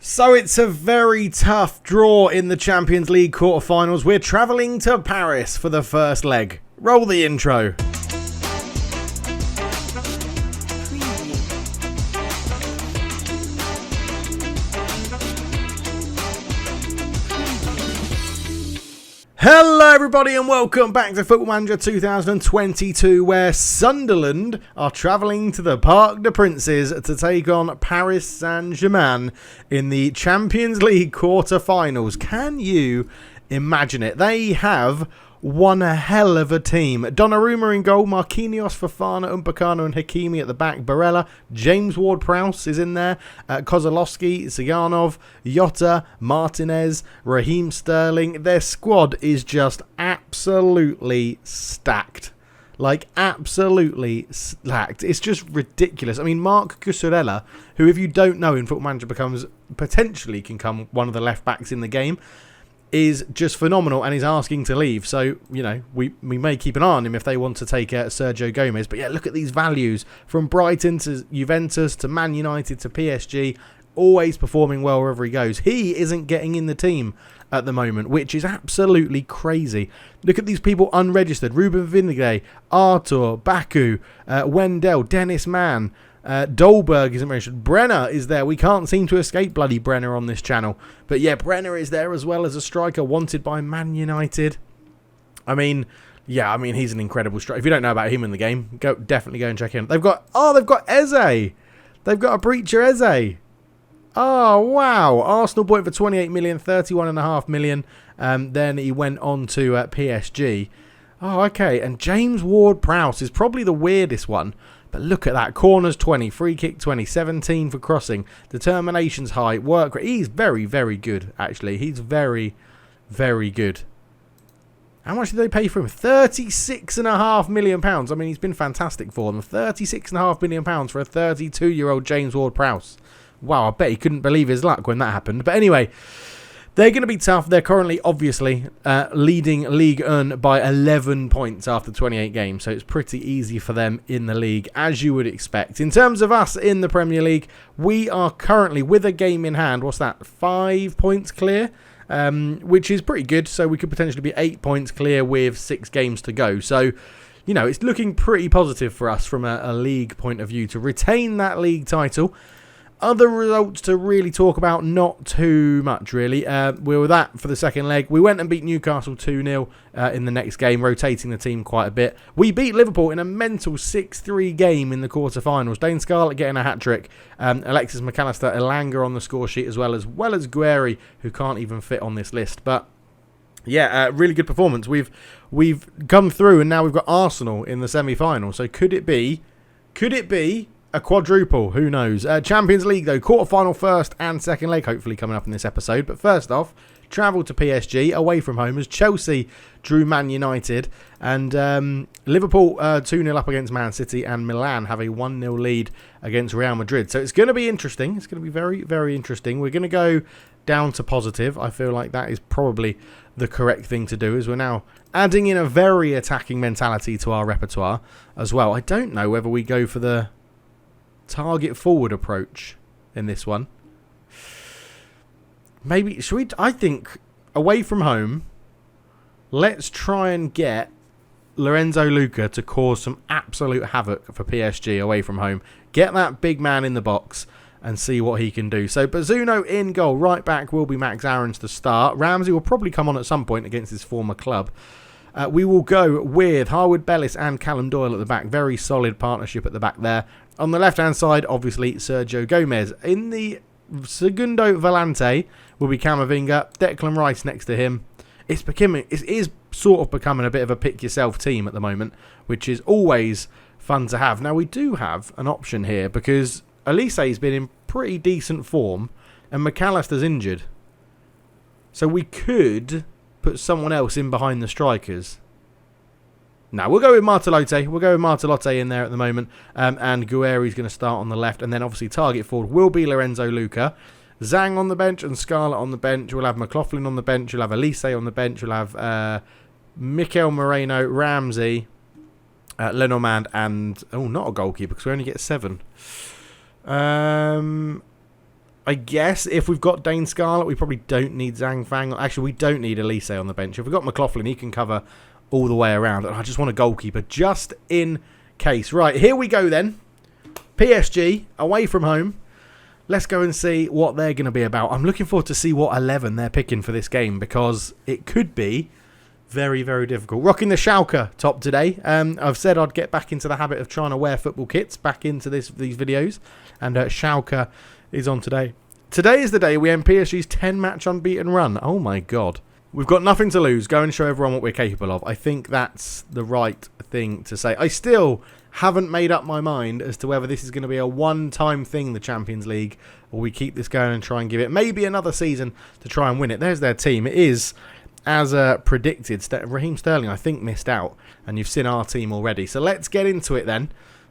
So it's a very tough draw in the Champions League quarterfinals. We're travelling to Paris for the first leg. Roll the intro. Hello everybody and welcome back to Football Manager 2022, where Sunderland are travelling to the Parc des Princes to take on Paris Saint-Germain in the Champions League quarter-finals. Can you imagine it? They have one hell of a team. Donnarumma in goal, Marquinhos, Fofana, Upamecano and Hakimi at the back. Barella, James Ward-Prowse is in there. Kozlowski, Siganov, Jota, Martinez, Raheem Sterling. Their squad is just absolutely stacked. Like, absolutely stacked. It's just ridiculous. I mean, Marc Cucurella, who, if you don't know, in Football Manager potentially can come one of the left backs in the game, is just phenomenal and is asking to leave. So, you know, we may keep an eye on him if they want to take Sergio Gomez. But yeah, look at these values. From Brighton to Juventus to Man United to PSG, always performing well wherever he goes. He isn't getting in the team at the moment, which is absolutely crazy. Look at these people unregistered. Ruben Vinagre, Artur, Baku, Wendell, Dennis Mann. Dolberg isn't mentioned. Brenner is there. We can't seem to escape bloody Brenner on this channel. But yeah, Brenner is there as well as a striker wanted by Man United. I mean, he's an incredible striker. If you don't know about him in the game, definitely go and check him. They've got Eze. They've got a breacher Eze. Oh, wow. Arsenal bought it for 28 million, 31.5 million. Then he went on to PSG. Oh, okay. And James Ward-Prowse is probably the weirdest one. But look at that. Corners 20, free kick 20, 17 for crossing. Determination's high. Work rate. He's very, very good, actually. He's very, very good. How much did they pay for him? £36.5 million. I mean, he's been fantastic for them. £36.5 million for a 32-year-old James Ward-Prowse. Wow, I bet he couldn't believe his luck when that happened. But anyway, they're going to be tough. They're currently, obviously, leading Ligue 1 by 11 points after 28 games. So it's pretty easy for them in the league, as you would expect. In terms of us in the Premier League, we are currently, with a game in hand, 5 points clear, which is pretty good. So we could potentially be 8 points clear with 6 games to go. So, you know, it's looking pretty positive for us from a league point of view to retain that league title. Other results to really talk about, not too much really. We were that for the second leg. We went and beat Newcastle 2-0 in the next game, rotating the team quite a bit. We beat Liverpool in a mental 6-3 game in the quarterfinals. Dane Scarlett getting a hat-trick. Alexis McAllister, Elanga on the score sheet as well as Guerri, who can't even fit on this list. But yeah, really good performance. We've come through and now we've got Arsenal in the semi-final. So could it be a quadruple? Who knows? Champions League, though. Quarterfinal first and second leg, hopefully coming up in this episode. But first off, travel to PSG, away from home, as Chelsea drew Man United. And Liverpool 2-0 up against Man City. And Milan have a 1-0 lead against Real Madrid. So it's going to be interesting. It's going to be very, very interesting. We're going to go down to positive. I feel like that is probably the correct thing to do, as we're now adding in a very attacking mentality to our repertoire as well. I don't know whether we go for the target forward approach in this one. Maybe should we? I think away from home, let's try and get Lorenzo Luca to cause some absolute havoc for PSG away from home. Get that big man in the box and see what he can do. So Bazzuno in goal. Right back will be Max Aarons to start. Ramsey will probably come on at some point against his former club. We will go with Harwood Bellis and Callum Doyle at the back. Very solid partnership at the back there. On the left-hand side, obviously, Sergio Gomez. In the Segundo Volante will be Camavinga. Declan Rice next to him. It is sort of becoming a bit of a pick-yourself team at the moment, which is always fun to have. Now, we do have an option here because Elise's been in pretty decent form and McAllister's injured. So we could put someone else in behind the strikers. No, we'll go with Martelotti. We'll go with Martelotti in there at the moment. And Guerri's going to start on the left. And then obviously target forward will be Lorenzo Luca. Zhang on the bench and Scarlett on the bench. We'll have McLaughlin on the bench. We'll have Elise on the bench. We'll have Mikel Moreno, Ramsey, Lenormand, and... Oh, not a goalkeeper because we only get 7. I guess if we've got Dane Scarlett, we probably don't need Zhang Fang. Actually, we don't need Elise on the bench. If we've got McLaughlin, he can cover all the way around. And I just want a goalkeeper just in case. Right, here we go then. PSG, away from home. Let's go and see what they're going to be about. I'm looking forward to see what 11 they're picking for this game, because it could be very, very difficult. Rocking the Schalke top today. I've said I'd get back into the habit of trying to wear football kits back into these videos. And Schalke is on today. Today is the day we end PSG's 10-match unbeaten run. Oh my God. We've got nothing to lose. Go and show everyone what we're capable of. I think that's the right thing to say. I still haven't made up my mind as to whether this is going to be a one-time thing, the Champions League, or we keep this going and try and give it maybe another season to try and win it. There's their team. It is, as predicted, Raheem Sterling, I think, missed out. And you've seen our team already. So let's get into it then.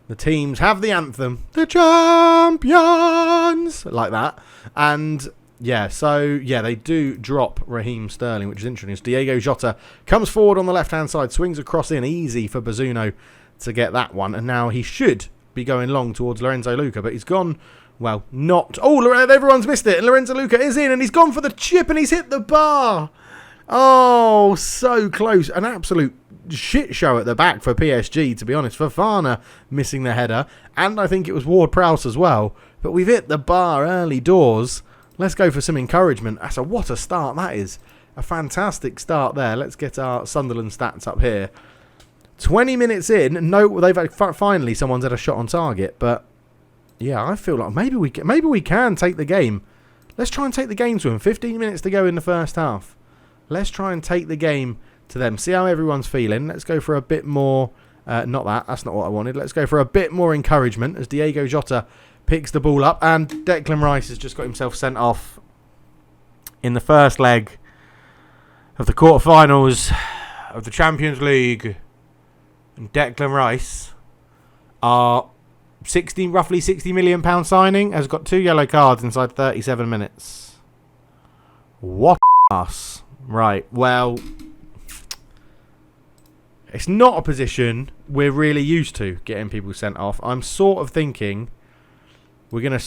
The teams have the anthem, the champions, like that. And yeah, so yeah, they do drop Raheem Sterling, which is interesting. Diego Jota comes forward on the left-hand side, swings across in, easy for Bazzuno to get that one. And now he should be going long towards Lorenzo Luca, but he's gone, well, not. Oh, everyone's missed it. And Lorenzo Luca is in, and he's gone for the chip, and he's hit the bar. Oh, so close. An absolute shit show at the back for PSG, to be honest. Fofana missing the header, and I think it was Ward-Prowse as well. But we've hit the bar early doors. Let's go for some encouragement. What a start that is. A fantastic start there. Let's get our Sunderland stats up here. 20 minutes in, no, they've had, finally someone's had a shot on target. But yeah, I feel like maybe we can take the game. Let's try and take the game to them. 15 minutes to go in the first half. Let's try and take the game to them. See how everyone's feeling. Let's go for a bit more. Not that. That's not what I wanted. Let's go for a bit more encouragement as Diego Jota picks the ball up, and Declan Rice has just got himself sent off in the first leg of the quarterfinals of the Champions League. And Declan Rice, our roughly £60 million signing, has got 2 yellow cards inside 37 minutes. What ass. Right, well, it's not a position we're really used to, getting people sent off. I'm sort of thinking we're going to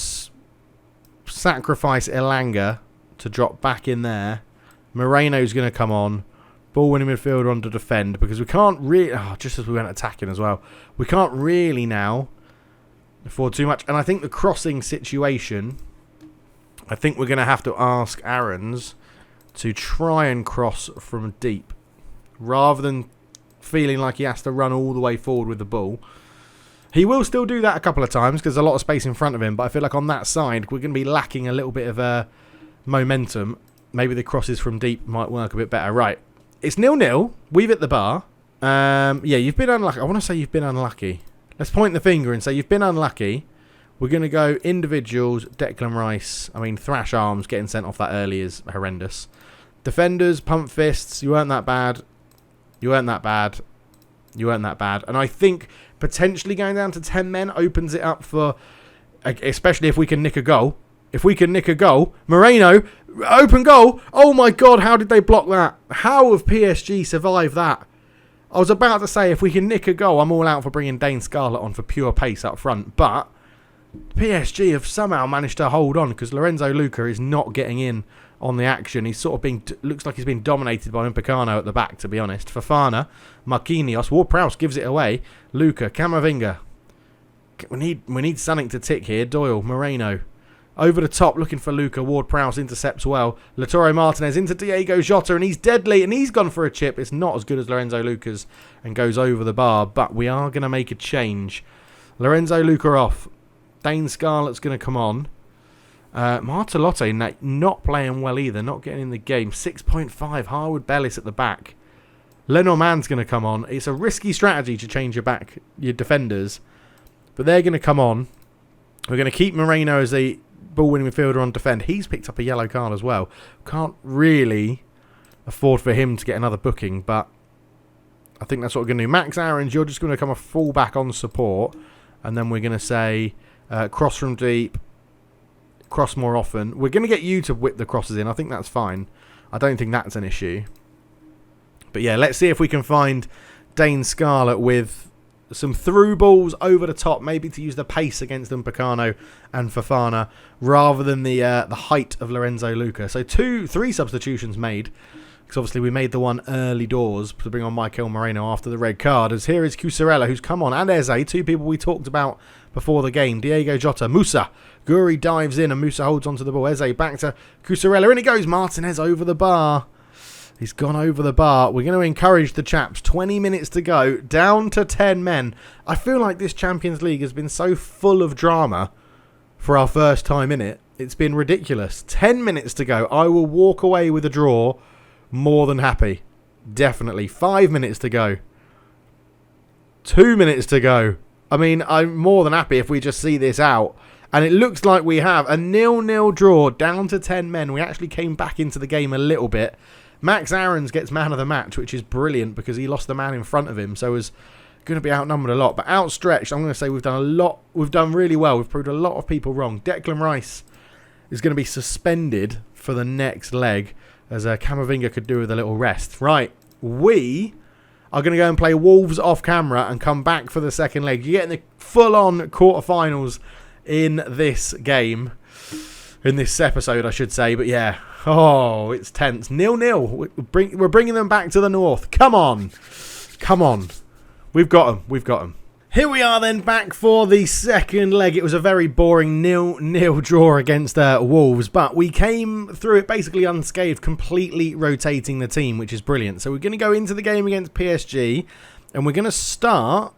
sacrifice Elanga to drop back in there. Moreno's going to come on. Ball winning midfielder on to defend, because we can't really... just as we went attacking as well. We can't really now afford too much. And I think the crossing situation, I think we're going to have to ask Aarons to try and cross from deep, rather than feeling like he has to run all the way forward with the ball. He will still do that a couple of times because there's a lot of space in front of him, but I feel like on that side we're going to be lacking a little bit of momentum. Maybe the crosses from deep might work a bit better. Right, it's 0-0. We've hit the bar. Yeah, you've been unlucky. I want to say you've been unlucky. Let's point the finger and say you've been unlucky. We're going to go individuals. Declan Rice. I mean, Thrash Arms getting sent off that early is horrendous. Defenders, pump fists. You weren't that bad. You weren't that bad. You weren't that bad. And I think potentially going down to 10 men opens it up for, especially if we can nick a goal. If we can nick a goal. Moreno, open goal. Oh my God, how did they block that? How have PSG survived that? I was about to say, if we can nick a goal, I'm all out for bringing Dane Scarlett on for pure pace up front. But PSG have somehow managed to hold on, because Lorenzo Luca is not getting in on the action. He's sort of being, looks like he's been dominated by Upamecano at the back, to be honest. Fofana, Marquinhos, Ward-Prowse gives it away. Luca, Camavinga. We need something to tick here. Doyle, Moreno. Over the top, looking for Luca. Ward-Prowse intercepts well. Lautaro Martinez into Diego Jota, and he's deadly, and he's gone for a chip. It's not as good as Lorenzo Luca's and goes over the bar, but we are going to make a change. Lorenzo Luca off. Dane Scarlett's going to come on. Martelotti not playing well either, not getting in the game. 6.5, Harwood Bellis at the back. Lenormand's going to come on. It's a risky strategy to change your defenders, but they're going to come on. We're going to keep Moreno as a ball-winning midfielder on defend. He's picked up a yellow card as well. Can't really afford for him to get another booking, but I think that's what we're going to do. Max Aarons, you're just going to come a full-back on support, and then we're going to say cross from deep, cross more often. We're going to get you to whip the crosses in. I think that's fine. I don't think that's an issue. But yeah, let's see if we can find Dane Scarlett with some through balls over the top, maybe to use the pace against Upamecano and Fofana rather than the height of Lorenzo Luca. So 3 substitutions made, because obviously we made the one early doors to bring on Mikel Moreno after the red card. As here is Cusarella, who's come on, and Eze, 2 people we talked about before the game. Diego Jota, Musa. Guri dives in and Musa holds onto the ball. Eze back to Cusarella. In it goes. Martinez over the bar. He's gone over the bar. We're going to encourage the chaps. 20 minutes to go. Down to 10 men. I feel like this Champions League has been so full of drama for our first time in it. It's been ridiculous. 10 minutes to go. I will walk away with a draw. More than happy. Definitely. 5 minutes to go. 2 minutes to go. I mean, I'm more than happy if we just see this out. And it looks like we have a 0-0 draw down to 10 men. We actually came back into the game a little bit. Max Aarons gets man of the match, which is brilliant because he lost the man in front of him. So was going to be outnumbered a lot. But outstretched, I'm going to say we've done a lot. We've done really well. We've proved a lot of people wrong. Declan Rice is going to be suspended for the next leg, as Camavinga could do with a little rest. Right, we are going to go and play Wolves off camera and come back for the second leg. You're getting the full-on quarterfinals in this game, in this episode, I should say. But yeah, oh, it's tense. 0-0. We're bringing them back to the north. Come on. Come on. We've got them. We've got them. Here we are then, back for the second leg. It was a very boring 0-0 draw against Wolves, but we came through it basically unscathed, completely rotating the team, which is brilliant. So we're going to go into the game against PSG, and we're going to start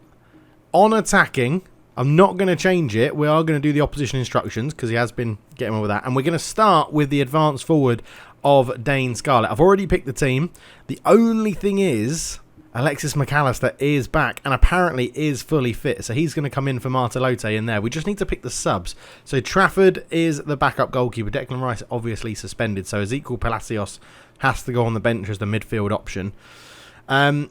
on attacking. I'm not going to change it. We are going to do the opposition instructions, because he has been getting on with that. And we're going to start with the advance forward of Dane Scarlett. I've already picked the team. The only thing is, Alexis McAllister is back and apparently is fully fit. So he's going to come in for Martelote in there. We just need to pick the subs. So Trafford is the backup goalkeeper. Declan Rice obviously suspended. So Ezequiel Palacios has to go on the bench as the midfield option. I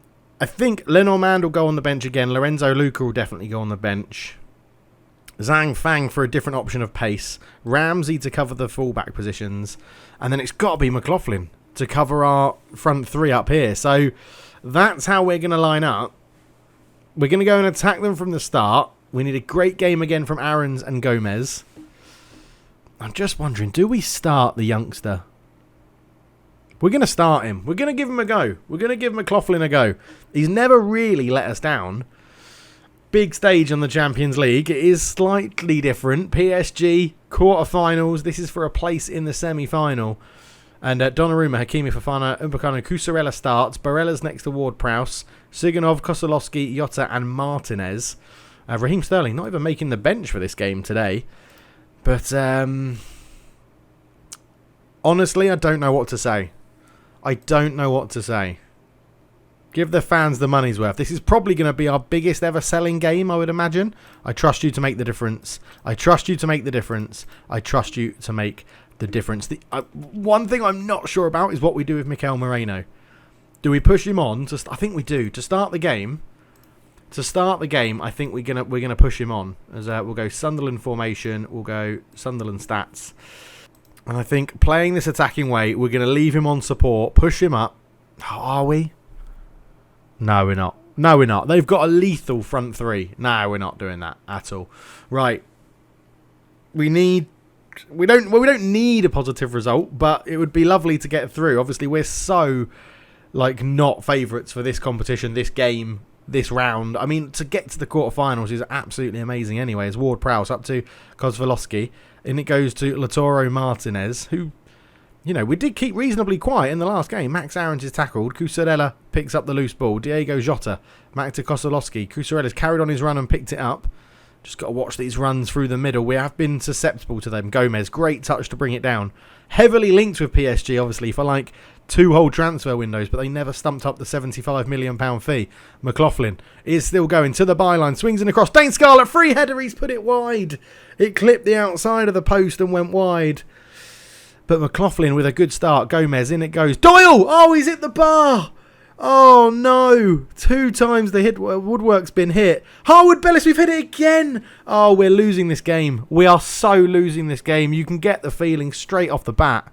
think Lenormand will go on the bench again. Lorenzo Luca will definitely go on the bench. Zhang Fang for a different option of pace. Ramsey to cover the fullback positions. And then it's got to be McLaughlin to cover our front 3 up here. So that's how we're going to line up. We're going to go and attack them from the start. We need a great game again from Aarons and Gomez. I'm just wondering, do we start the youngster? We're going to start him. We're going to give him a go. We're going to give McLaughlin a go. He's never really let us down. Big stage on the Champions League. It is slightly different. PSG, quarterfinals. This is for a place in the semi-final. And Donnarumma, Hakimi, Fofana, Upamecano, Cusarella starts. Barella's next to Ward-Prowse. Siganov, Kosolowski, Jota and Martinez. Raheem Sterling not even making the bench for this game today. But honestly, I don't know what to say. I don't know what to say. Give the fans the money's worth. This is probably going to be our biggest ever selling game, I would imagine. I trust you to make the difference. I trust you to make the difference. I trust you to make the difference. One thing I'm not sure about is what we do with Mikel Moreno. Do we push him on? I think we do. To start the game, I think we're gonna push him on. As we'll go Sunderland formation. We'll go Sunderland stats. And I think playing this attacking way, we're going to leave him on support, push him up. Are we? No, we're not. No, we're not. They've got a lethal front 3. No, we're not doing that at all. Right. We don't need a positive result, but it would be lovely to get through. Obviously, we're so not favourites for this competition, this game, this round. I mean, to get to the quarterfinals is absolutely amazing anyway. As Ward-Prowse up to Kozlowski, and it goes to Lautaro Martinez, who, we did keep reasonably quiet in the last game. Max Aarons is tackled. Cusarella picks up the loose ball. Diego Jota back to Kosolowski. Cusarella's carried on his run and picked it up. Just got to watch these runs through the middle. We have been susceptible to them. Gomez, great touch to bring it down. Heavily linked with PSG, obviously, for 2 whole transfer windows, but they never stumped up the £75 million fee. McLaughlin is still going to the byline. Swings in across. Dane Scarlett, free header. He's put it wide. It clipped the outside of the post and went wide. But McLaughlin with a good start. Gomez, in it goes. Doyle! Oh, he's hit the bar. Oh, no. 2 times the woodwork's been hit. Harwood Bellis, we've hit it again. Oh, we're losing this game. We are so losing this game. You can get the feeling straight off the bat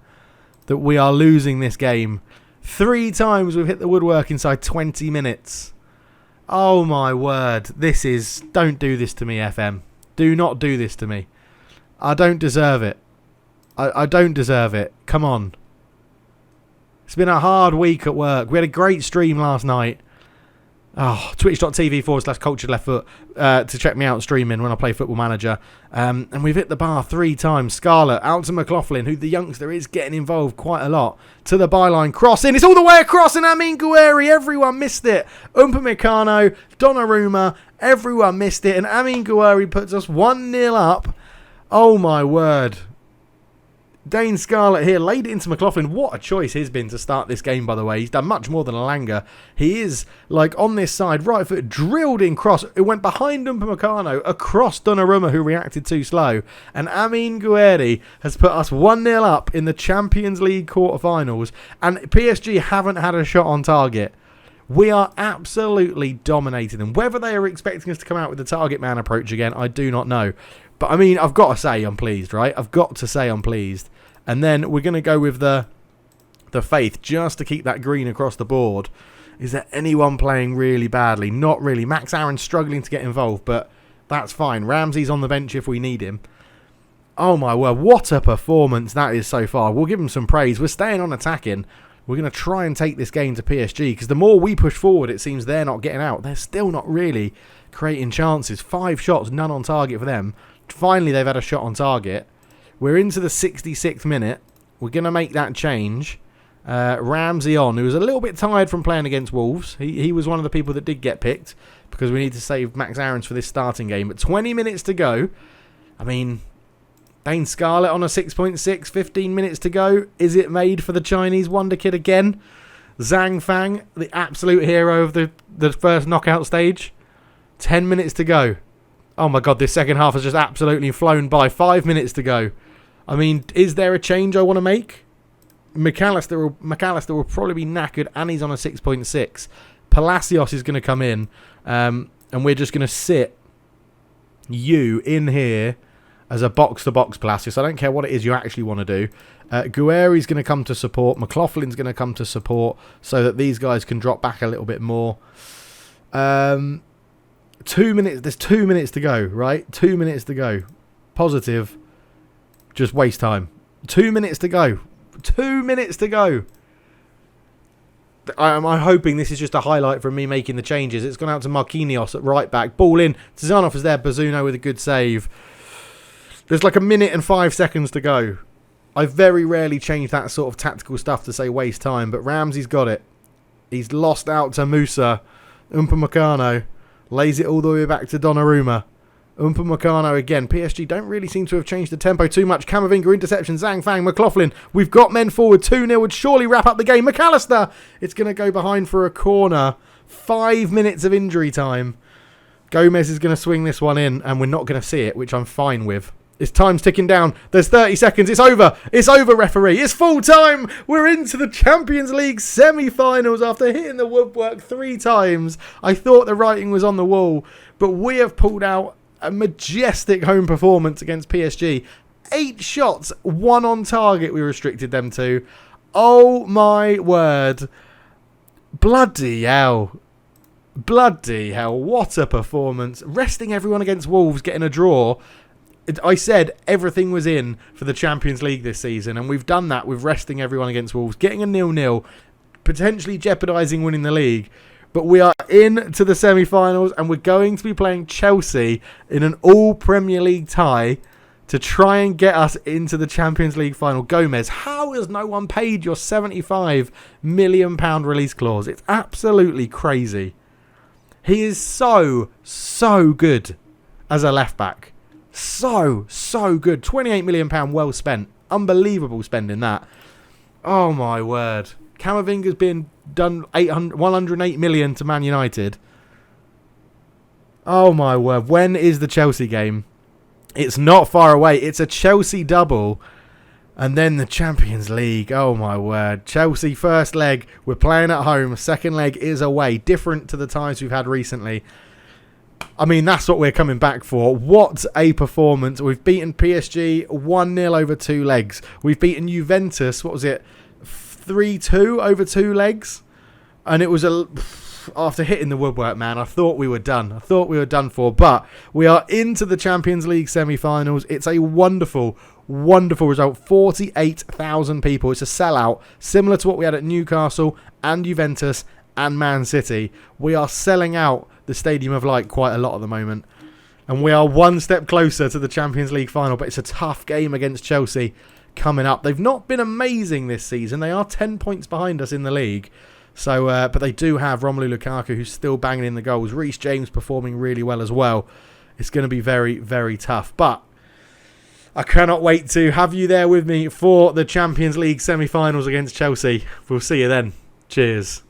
that we are losing this game. 3 times we've hit the woodwork inside 20 minutes. Oh my word. This is... Don't do this to me, FM. Do not do this to me. I don't deserve it. I don't deserve it. Come on. It's been a hard week at work. We had a great stream last night. Oh, twitch.tv/cultured left foot to check me out streaming when I play Football Manager. And we've hit the bar 3 times. Scarlett, out to McLaughlin, who the youngster is getting involved quite a lot. To the byline, crossing. It's all the way across, and Amin Gouiri. Everyone missed it. Upamecano, Donnarumma, everyone missed it. And Amin Gouiri puts us 1-0 up. Oh, my word. Dane Scarlett here laid it into McLaughlin. What a choice he's been to start this game, by the way. He's done much more than Alanga. He is, like, on this side, right foot, drilled in cross. It went behind Upamecano, across Donnarumma, who reacted too slow. And Amin Gouiri has put us 1-0 up in the Champions League quarterfinals. And PSG haven't had a shot on target. We are absolutely dominating them. Whether they are expecting us to come out with the target man approach again, I do not know. But, I mean, I've got to say I'm pleased, right? I've got to say I'm pleased. And then we're going to go with the faith just to keep that green across the board. Is there anyone playing really badly? Not really. Max Aaron's struggling to get involved, but that's fine. Ramsey's on the bench if we need him. Oh, my word. What a performance that is so far. We'll give him some praise. We're staying on attacking. We're going to try and take this game to PSG because the more we push forward, it seems they're not getting out. They're still not really creating chances. 5 shots, none on target for them. Finally, they've had a shot on target. We're into the 66th minute. We're going to make that change. Ramsey on, who was a little bit tired from playing against Wolves. He was one of the people that did get picked because we need to save Max Aarons for this starting game. But 20 minutes to go. I mean, Dane Scarlett on a 6.6, 15 minutes to go. Is it made for the Chinese wonder kid again? Zhang Fang, the absolute hero of the first knockout stage. 10 minutes to go. Oh my God, this second half has just absolutely flown by. 5 minutes to go. I mean, is there a change I want to make? McAllister will probably be knackered, and he's on a 6.6. Palacios is going to come in, and we're just going to sit you in here as a box-to-box Palacios. I don't care what it is you actually want to do. Gouiri's going to come to support. McLaughlin's going to come to support so that these guys can drop back a little bit more. 2 minutes. There's 2 minutes to go, right? 2 minutes to go. Positive. Just waste time. 2 minutes to go. 2 minutes to go. I'm hoping this is just a highlight from me making the changes. It's gone out to Marquinhos at right back. Ball in. Tizanov is there. Bazunu with a good save. There's like 1 minute and 5 seconds to go. I very rarely change that sort of tactical stuff to say waste time, but Ramsey's got it. He's lost out to Musa. Upamecano lays it all the way back to Donnarumma. Upamecano again. PSG don't really seem to have changed the tempo too much. Camavinga interception. Zhang Fang. McLaughlin. We've got men forward. 2-0 would surely wrap up the game. McAllister. It's going to go behind for a corner. 5 minutes of injury time. Gomez is going to swing this one in, and we're not going to see it, which I'm fine with. It's time's ticking down. There's 30 seconds. It's over. It's over, referee. It's full time. We're into the Champions League semi-finals after hitting the woodwork 3 times. I thought the writing was on the wall, but we have pulled out a majestic home performance against PSG. 8 shots, 1 on target we restricted them to. Oh my word. Bloody hell. Bloody hell. What a performance. Resting everyone against Wolves, getting a draw. I said everything was in for the Champions League this season, and we've done that with resting everyone against Wolves, getting a 0-0, potentially jeopardising winning the league. But we are into the semi-finals, and we're going to be playing Chelsea in an all-Premier League tie to try and get us into the Champions League final. Gomez, how has no one paid your £75 million release clause? It's absolutely crazy. He is so good as a left-back. So good. £28 million well spent. Unbelievable spending that. Oh, my word. Camavinga's been done 108 million to Man United. Oh my word. When is the Chelsea game? It's not far away. It's a Chelsea double. And then the Champions League. Oh my word. Chelsea first leg. We're playing at home. Second leg is away. Different to the times we've had recently. I mean, that's what we're coming back for. What a performance. We've beaten PSG 1-0 over 2 legs. We've beaten Juventus, what was it, 3-2 over 2 legs? And it was after hitting the woodwork, man, I thought we were done. I thought we were done for. But we are into the Champions League semi-finals. It's a wonderful, wonderful result. 48,000 people. It's a sellout, similar to what we had at Newcastle and Juventus and Man City. We are selling out the Stadium of Light quite a lot at the moment. And we are one step closer to the Champions League final. But it's a tough game against Chelsea coming up. They've not been amazing this season. They are 10 points behind us in the league. So, but they do have Romelu Lukaku, who's still banging in the goals. Reece James performing really well as well. It's going to be very, very tough. But I cannot wait to have you there with me for the Champions League semi-finals against Chelsea. We'll see you then. Cheers.